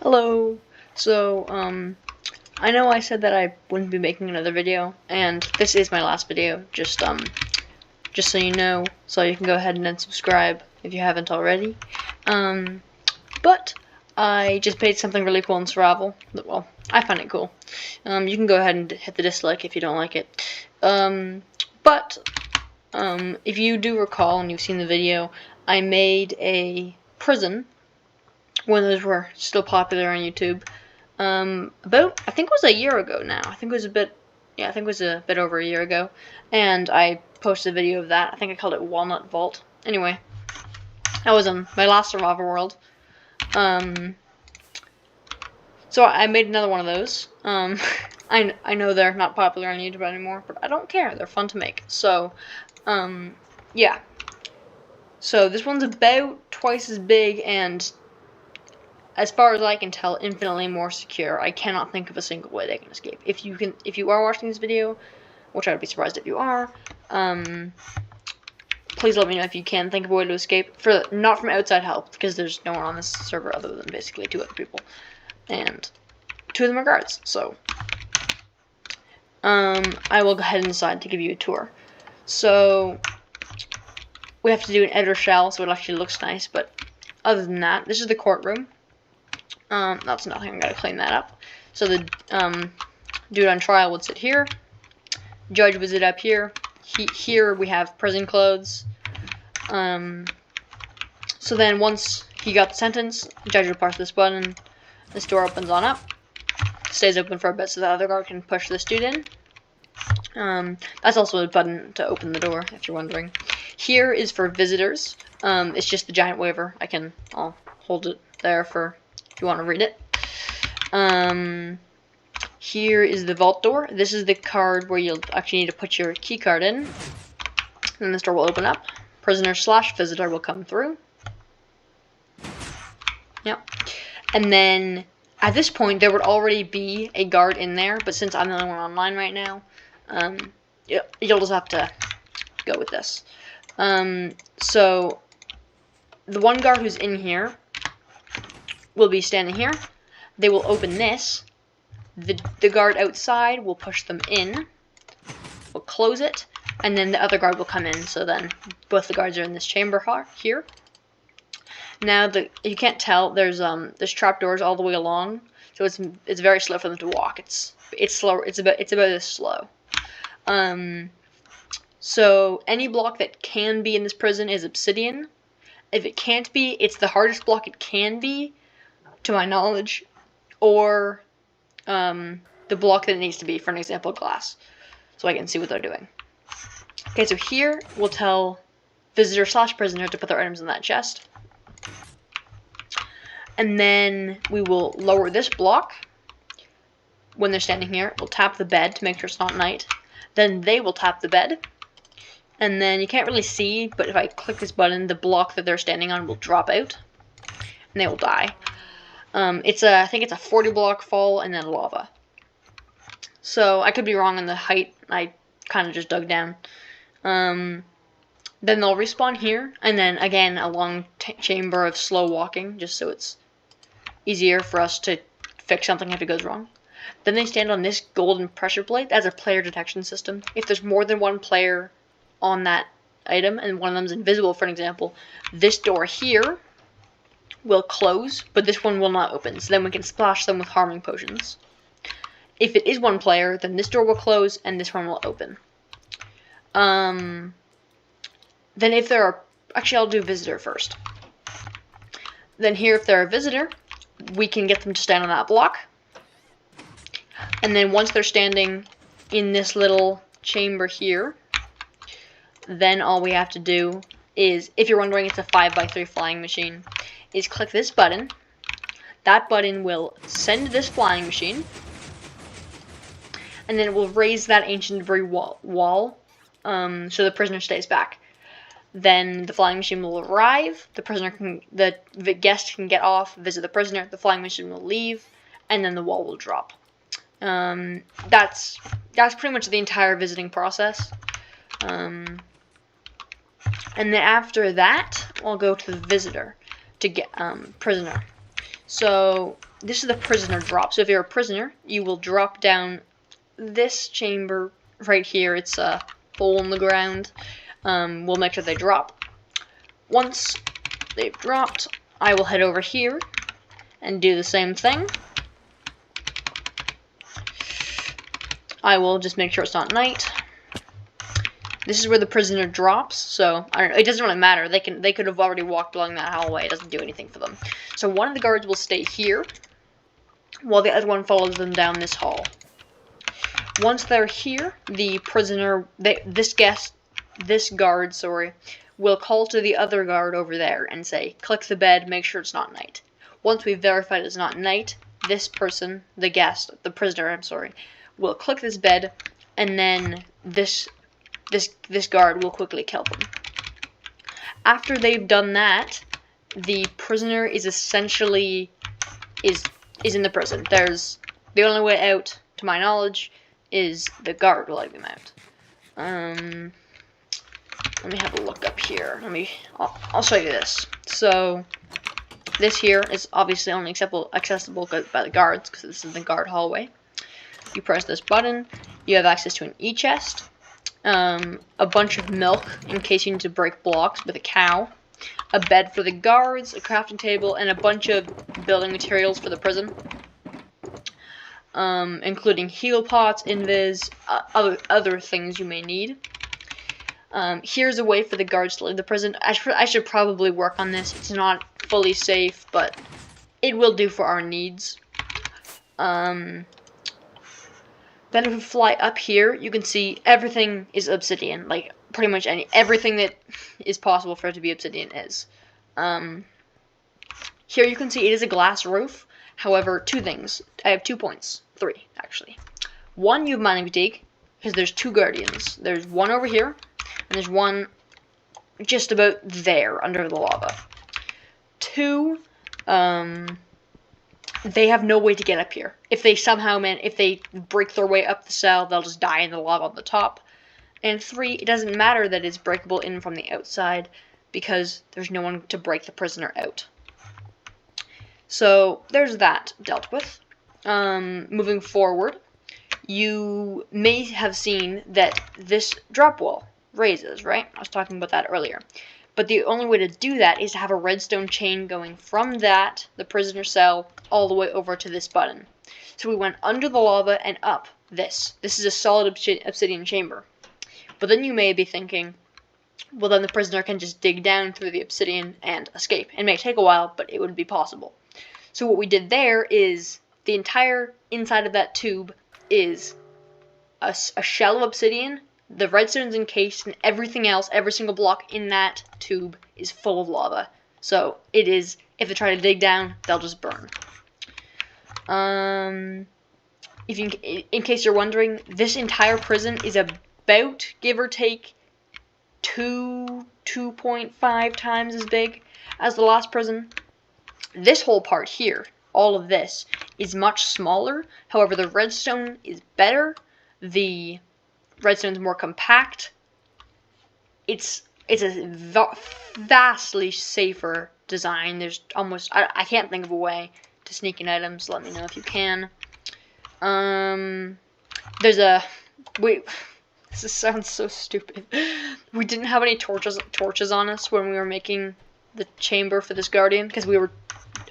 Hello. So, I know I said that I wouldn't be making another video, and this is my last video, just so you know, so you can go ahead and then subscribe if you haven't already. But I just made something really cool in Survival. Well, I find it cool. You can go ahead and hit the dislike if you don't like it. If you do recall and you've seen the video, I made a prison when those were still popular on YouTube. I think it was a year ago now. I think it was a bit over a year ago. And I posted a video of that. I think I called it Walnut Vault. Anyway, that was my last survival world. So I made another one of those. I know they're not popular on YouTube anymore, but I don't care. They're fun to make. So, yeah. So this one's about twice as big and, as far as I can tell, infinitely more secure. I cannot think of a single way they can escape. If you are watching this video, which I would be surprised if you are, please let me know if you can think of a way to escape. Not from outside help, because there's no one on this server other than basically 2 other people, and 2 of them are guards. So, I will go ahead and decide to give you a tour. So, we have to do an editor shell, so it actually looks nice. But other than that, this is the courtroom. That's nothing. I'm gonna clean that up. So the dude on trial would sit here. Judge would sit up here. Here we have prison clothes. So then once he got the sentence, the judge would press this button. This door opens on up. Stays open for a bit so the other guard can push this dude in. That's also a button to open the door, if you're wondering. Here is for visitors. It's just the giant waiver. I'll hold it there for if you want to read it. Here is the vault door. This is the card where you'll actually need to put your key card in. And this door will open up. Prisoner/visitor will come through. Yep. And then at this point there would already be a guard in there, but since I'm the only one online right now, you'll just have to go with this. So the one guard who's in here will be standing here. They will open this. The guard outside will push them in. Will close it, and then the other guard will come in. So then both the guards are in this chamber here. Now you can't tell. There's trapdoors all the way along, so it's very slow for them to walk. It's slow. It's about this slow. So any block that can be in this prison is obsidian. If it can't be, it's the hardest block it can be, to my knowledge, or the block that it needs to be, for an example, glass, so I can see what they're doing. Okay, so here we'll tell visitor/prisoner to put their items in that chest, and then we will lower this block. When they're standing here, we'll tap the bed to make sure it's not night. Then they will tap the bed, and then you can't really see, but if I click this button, the block that they're standing on will drop out, and they will die. I think it's a 40 block fall and then lava. So I could be wrong on the height. I kind of just dug down. Then they'll respawn here, and then again a long chamber of slow walking, just so it's easier for us to fix something if it goes wrong. Then they stand on this golden pressure plate. That's a player detection system. If there's more than one player on that item and one of them's invisible, for an example, this door here will close, but this one will not open, so then we can splash them with harming potions. If it is one player, then this door will close and this one will open. Then if there are, actually I'll do visitor first. Then here, if they're a visitor, we can get them to stand on that block. And then once they're standing in this little chamber here, then all we have to do is, if you're wondering, it's a 5x3 flying machine, is click this button. That button will send this flying machine, and then it will raise that ancient debris wall so the prisoner stays back. Then the flying machine will arrive, the guest can get off, visit the prisoner, the flying machine will leave, and then the wall will drop. That's pretty much the entire visiting process. And then after that, we'll go to the visitor to get prisoner. So this is the prisoner drop. So if you're a prisoner, you will drop down this chamber right here. It's a hole in the ground. We'll make sure they drop. Once they've dropped, I will head over here and do the same thing. I will just make sure it's not night. This is where the prisoner drops, so I don't know, it doesn't really matter. They could have already walked along that hallway. It doesn't do anything for them. So one of the guards will stay here, while the other one follows them down this hall. Once they're here, the prisoner, this guard, will call to the other guard over there and say, click the bed, make sure it's not night. Once we've verified it's not night, this person, the prisoner, will click this bed, and then this guard will quickly kill them. After they've done that, the prisoner is essentially is in the prison. There's the only way out, to my knowledge, is the guard will let them out. Let me have a look up here. I'll show you this. So this here is obviously only accessible by the guards, because this is the guard hallway. You press this button, you have access to an e-chest, a bunch of milk in case you need to break blocks with a cow, a bed for the guards, a crafting table, and a bunch of building materials for the prison, including heal pots, invis, other things you may need. Here's a way for the guards to leave the prison. I should probably work on this. It's not fully safe, but it will do for our needs. Then if we fly up here, you can see everything is obsidian. Like, pretty much everything that is possible for it to be obsidian is. Here you can see it is a glass roof. However, two things. I have 2 points. 3, actually. One, you have mining fatigue, because there's 2 guardians. There's one over here, and there's one just about there, under the lava. 2, they have no way to get up here. If they break their way up the cell, they'll just die in the lava on the top. And 3, it doesn't matter that it's breakable in from the outside, because there's no one to break the prisoner out. So there's that dealt with. Moving forward, you may have seen that this drop wall raises, right? I was talking about that earlier. But the only way to do that is to have a redstone chain going from the prisoner cell, all the way over to this button. So we went under the lava and up this. This is a solid obsidian chamber. But then you may be thinking, well, then the prisoner can just dig down through the obsidian and escape. It may take a while, but it would be possible. So what we did there is the entire inside of that tube is a shell of obsidian. The redstone's encased, and everything else, every single block in that tube is full of lava. So it is, if they try to dig down, they'll just burn. In case you're wondering, this entire prison is about, give or take, 2.5 times as big as the last prison. This whole part here, all of this, is much smaller. However, the redstone is better. The redstone's more compact. It's a vastly safer design. There's almost, I can't think of a way to sneak in items. Let me know if you can. This sounds so stupid. We didn't have any torches on us when we were making the chamber for this guardian, because we were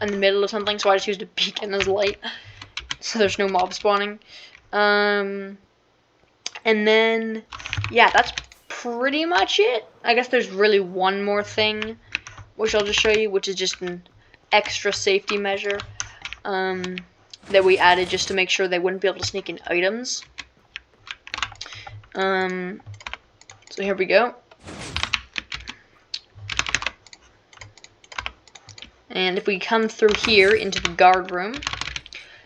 in the middle of something, so I just used a beacon as light, so there's no mob spawning. And then, yeah, that's pretty much it. I guess there's really one more thing, which I'll just show you, which is just an extra safety measure that we added just to make sure they wouldn't be able to sneak in items. So here we go. And if we come through here into the guard room,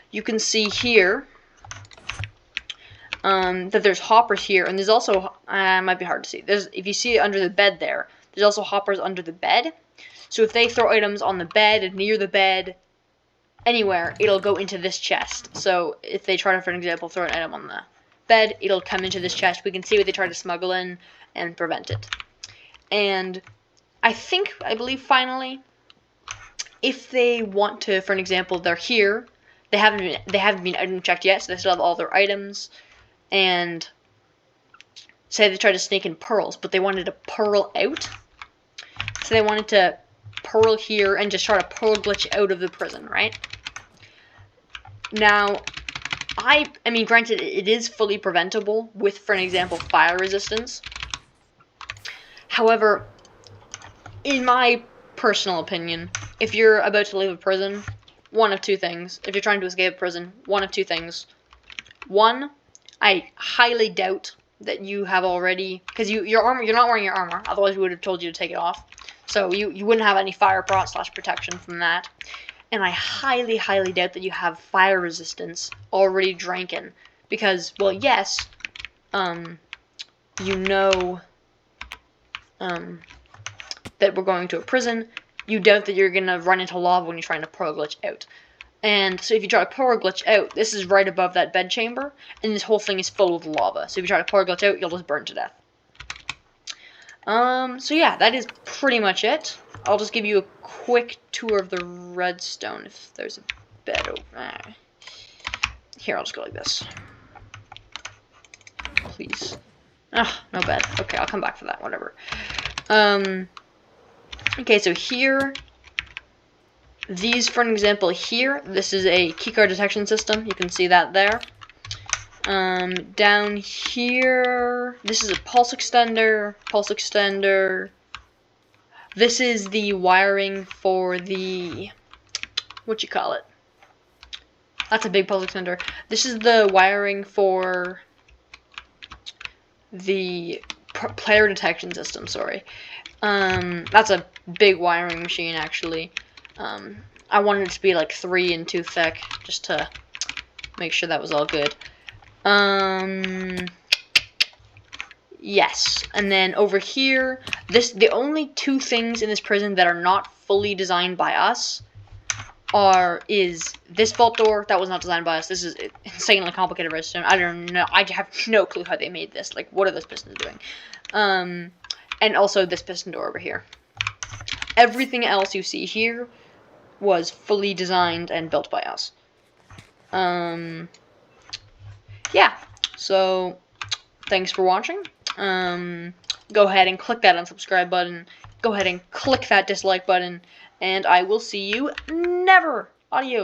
you can see here that there's hoppers here, and there's also, might be hard to see, if you see it under the bed there's also hoppers under the bed. So if they throw items on the bed, near the bed, anywhere, it'll go into this chest. So if they try to, for example, throw an item on the bed, it'll come into this chest. We can see what they try to smuggle in and prevent it. And I believe finally, if they want to, for an example, they're here, they haven't been item checked yet, so they still have all their items, and say they tried to sneak in pearls, but they wanted to pearl out, so they wanted to pearl here and just try to pearl glitch out of the prison, right? Now, I mean, granted, it is fully preventable with, for an example, fire resistance. However, in my personal opinion, if you're about to leave a prison, one of two things. If you're trying to escape prison, one of two things. One, I highly doubt that you have already, because your armor, you're not wearing your armor, otherwise we would have told you to take it off. So you wouldn't have any fire protection from that. And I highly, highly doubt that you have fire resistance already drinking. Because, well, yes, you know that we're going to a prison. You doubt that you're going to run into lava when you're trying to pearl glitch out. And so if you try to pearl glitch out, this is right above that bed chamber, and this whole thing is full of lava. So if you try to pearl glitch out, you'll just burn to death. So yeah, that is pretty much it. I'll just give you a quick tour of the redstone if there's a bed over there. Here, I'll just go like this. Please. Ah, no bed. Okay, I'll come back for that, whatever. Okay, so here, these, for an example, here, this is a keycard detection system. You can see that there. Down here, this is a pulse extender. This is the wiring for the, what you call it? That's a big pulse extender. This is the wiring for the player detection system, sorry. That's a big wiring machine, actually. I wanted it to be like 3 and 2 thick, just to make sure that was all good. Yes, and then over here, the only 2 things in this prison that are not fully designed by us is this vault door. That was not designed by us. This is insanely complicated redstone. I don't know. I have no clue how they made this. Like, what are those pistons doing? And also this piston door over here. Everything else you see here was fully designed and built by us. Yeah, so thanks for watching. Go ahead and click that unsubscribe button. Go ahead and click that dislike button. And I will see you never. Adios.